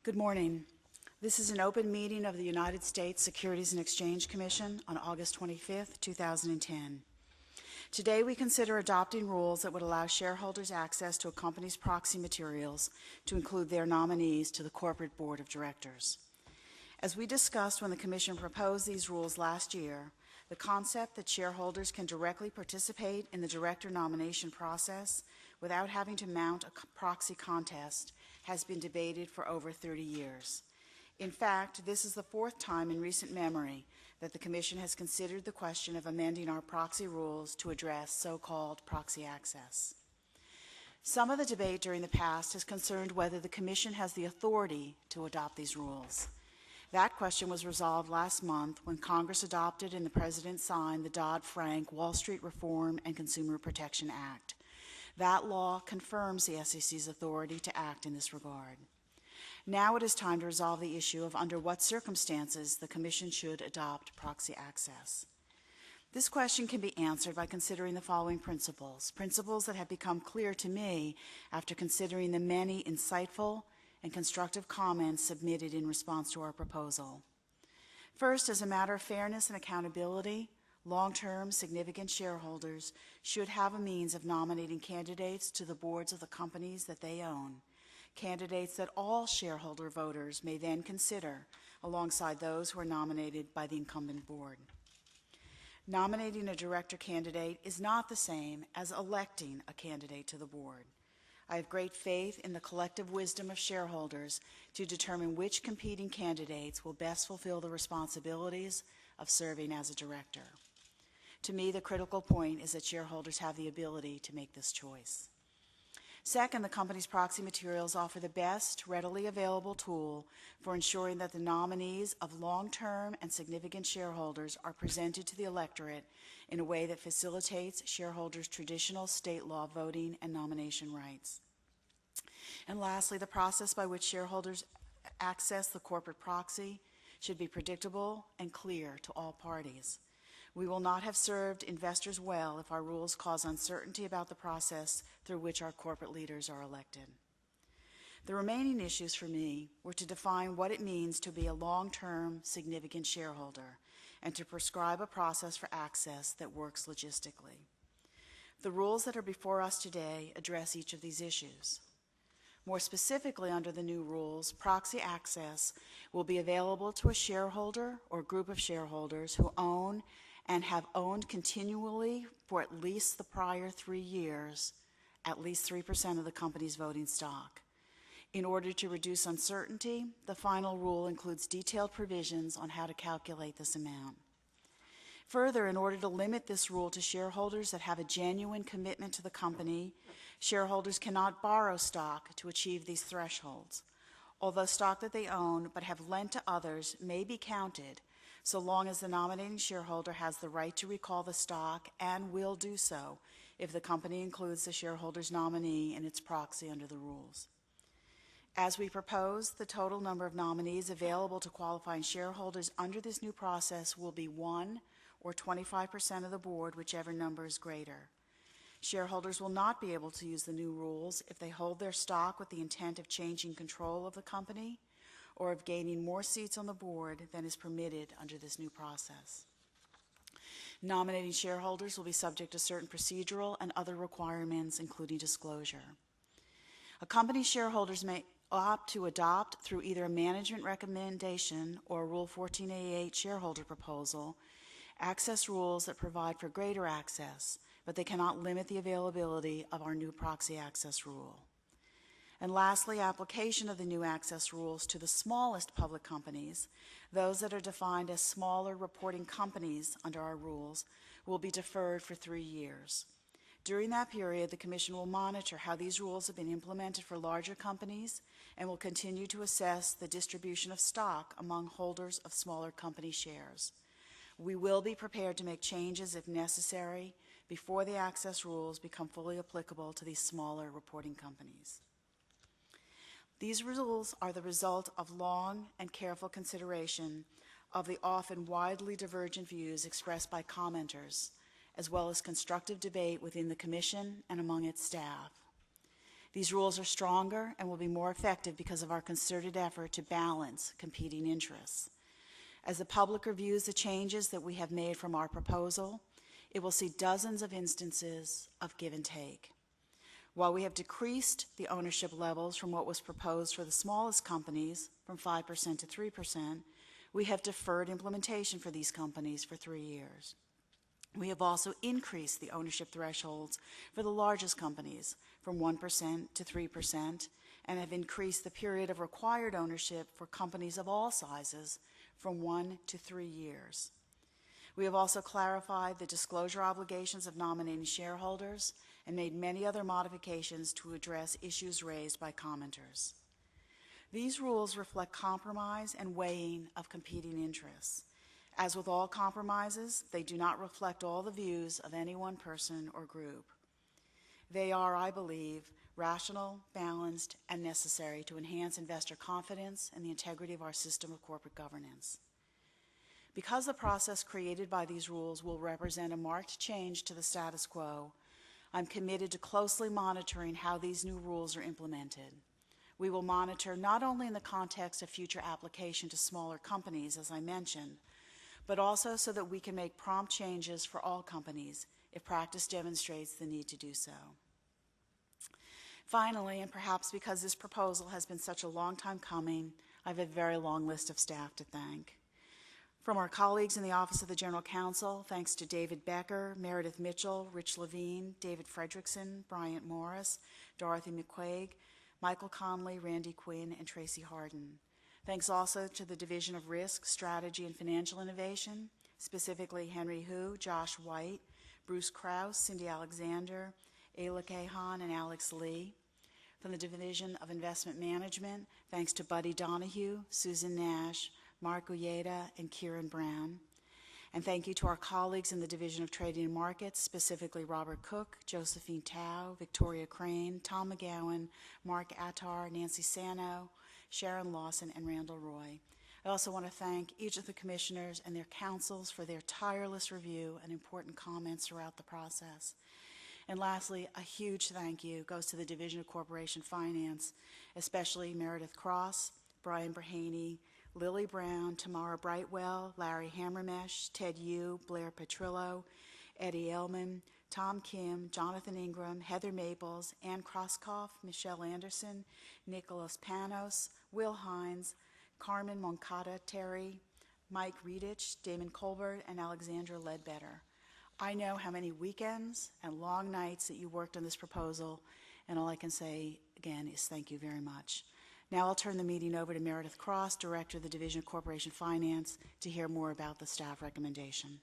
Good morning. This is an open meeting of the United States Securities and Exchange Commission on August 25, 2010. Today we consider adopting rules that would allow shareholders access to a company's proxy materials to include their nominees to the corporate board of directors. As we discussed when the Commission proposed these rules last year, the concept that shareholders can directly participate in the director nomination process without having to mount a proxy contest has been debated for over 30 years. In fact, this is the fourth time in recent memory that the Commission has considered the question of amending our proxy rules to address so-called proxy access. Some of the debate during the past has concerned whether the Commission has the authority to adopt these rules. That question was resolved last month when Congress adopted and the President signed the Dodd-Frank Wall Street Reform and Consumer Protection Act. That law confirms the SEC's authority to act in this regard. Now it is time to resolve the issue of under what circumstances the Commission should adopt proxy access. This question can be answered by considering the following principles that have become clear to me after considering the many insightful and constructive comments submitted in response to our proposal. First, as a matter of fairness and accountability, long-term significant shareholders should have a means of nominating candidates to the boards of the companies that they own, candidates that all shareholder voters may then consider alongside those who are nominated by the incumbent board. Nominating a director candidate is not the same as electing a candidate to the board. I have great faith in the collective wisdom of shareholders to determine which competing candidates will best fulfill the responsibilities of serving as a director. To me, the critical point is that shareholders have the ability to make this choice. Second, the company's proxy materials offer the best readily available tool for ensuring that the nominees of long-term and significant shareholders are presented to the electorate in a way that facilitates shareholders' traditional state law voting and nomination rights. And lastly, the process by which shareholders access the corporate proxy should be predictable and clear to all parties. We will not have served investors well if our rules cause uncertainty about the process through which our corporate leaders are elected. The remaining issues for me were to define what it means to be a long-term significant shareholder and to prescribe a process for access that works logistically. The rules that are before us today address each of these issues. More specifically, under the new rules, proxy access will be available to a shareholder or group of shareholders who own and have owned continually for at least the prior 3 years at least 3% of the company's voting stock. In order to reduce uncertainty, the final rule includes detailed provisions on how to calculate this amount. Further, in order to limit this rule to shareholders that have a genuine commitment to the company, shareholders cannot borrow stock to achieve these thresholds. Although stock that they own but have lent to others may be counted, so long as the nominating shareholder has the right to recall the stock and will do so if the company includes the shareholder's nominee in its proxy under the rules. As we propose, the total number of nominees available to qualifying shareholders under this new process will be 1 or 25% of the board, whichever number is greater. Shareholders will not be able to use the new rules if they hold their stock with the intent of changing control of the company or of gaining more seats on the board than is permitted under this new process. Nominating shareholders will be subject to certain procedural and other requirements, including disclosure. A company's shareholders may opt to adopt through either a management recommendation or Rule 14a8 shareholder proposal access rules that provide for greater access, but they cannot limit the availability of our new proxy access rule. And lastly, application of the new access rules to the smallest public companies, those that are defined as smaller reporting companies under our rules, will be deferred for 3 years. During that period, the Commission will monitor how these rules have been implemented for larger companies and will continue to assess the distribution of stock among holders of smaller company shares. We will be prepared to make changes if necessary before the access rules become fully applicable to these smaller reporting companies. These rules are the result of long and careful consideration of the often widely divergent views expressed by commenters, as well as constructive debate within the Commission and among its staff. These rules are stronger and will be more effective because of our concerted effort to balance competing interests. As the public reviews the changes that we have made from our proposal, it will see dozens of instances of give and take. While we have decreased the ownership levels from what was proposed for the smallest companies from 5% to 3%, we have deferred implementation for these companies for 3 years. We have also increased the ownership thresholds for the largest companies from 1% to 3% and have increased the period of required ownership for companies of all sizes from 1 to 3 years. We have also clarified the disclosure obligations of nominating shareholders and made many other modifications to address issues raised by commenters. These rules reflect compromise and weighing of competing interests. As with all compromises, they do not reflect all the views of any one person or group. They are, I believe, rational, balanced, and necessary to enhance investor confidence and the integrity of our system of corporate governance. Because the process created by these rules will represent a marked change to the status quo, I'm committed to closely monitoring how these new rules are implemented. We will monitor not only in the context of future application to smaller companies, as I mentioned, but also so that we can make prompt changes for all companies if practice demonstrates the need to do so. Finally, and perhaps because this proposal has been such a long time coming, I have a very long list of staff to thank. From our colleagues in the Office of the General Counsel, thanks to David Becker, Meredith Mitchell, Rich Levine, David Fredrickson, Bryant Morris, Dorothy McQuaig, Michael Conley, Randy Quinn, and Tracy Harden. Thanks also to the Division of Risk, Strategy, and Financial Innovation, specifically Henry Hu, Josh White, Bruce Krause, Cindy Alexander, Ayla Kahan, and Alex Lee. From the Division of Investment Management, thanks to Buddy Donahue, Susan Nash, Mark Uyeda, and Kieran Brown. And thank you to our colleagues in the Division of Trading and Markets, specifically Robert Cook, Josephine Tao, Victoria Crane, Tom McGowan, Mark Attar, Nancy Sano, Sharon Lawson, and Randall Roy. I also want to thank each of the commissioners and their counsels for their tireless review and important comments throughout the process. And lastly, a huge thank you goes to the Division of Corporation Finance, especially Meredith Cross, Brian Brahaney, Lily Brown, Tamara Brightwell, Larry Hammermesh, Ted Yu, Blair Petrillo, Eddie Ellman, Tom Kim, Jonathan Ingram, Heather Maples, Ann Krosskoff, Michelle Anderson, Nicholas Panos, Will Hines, Carmen Moncada Terry, Mike Reedich, Damon Colbert, and Alexandra Ledbetter. I know how many weekends and long nights that you worked on this proposal, and all I can say, again, is thank you very much. Now I'll turn the meeting over to Meredith Cross, Director of the Division of Corporation Finance, to hear more about the staff recommendation.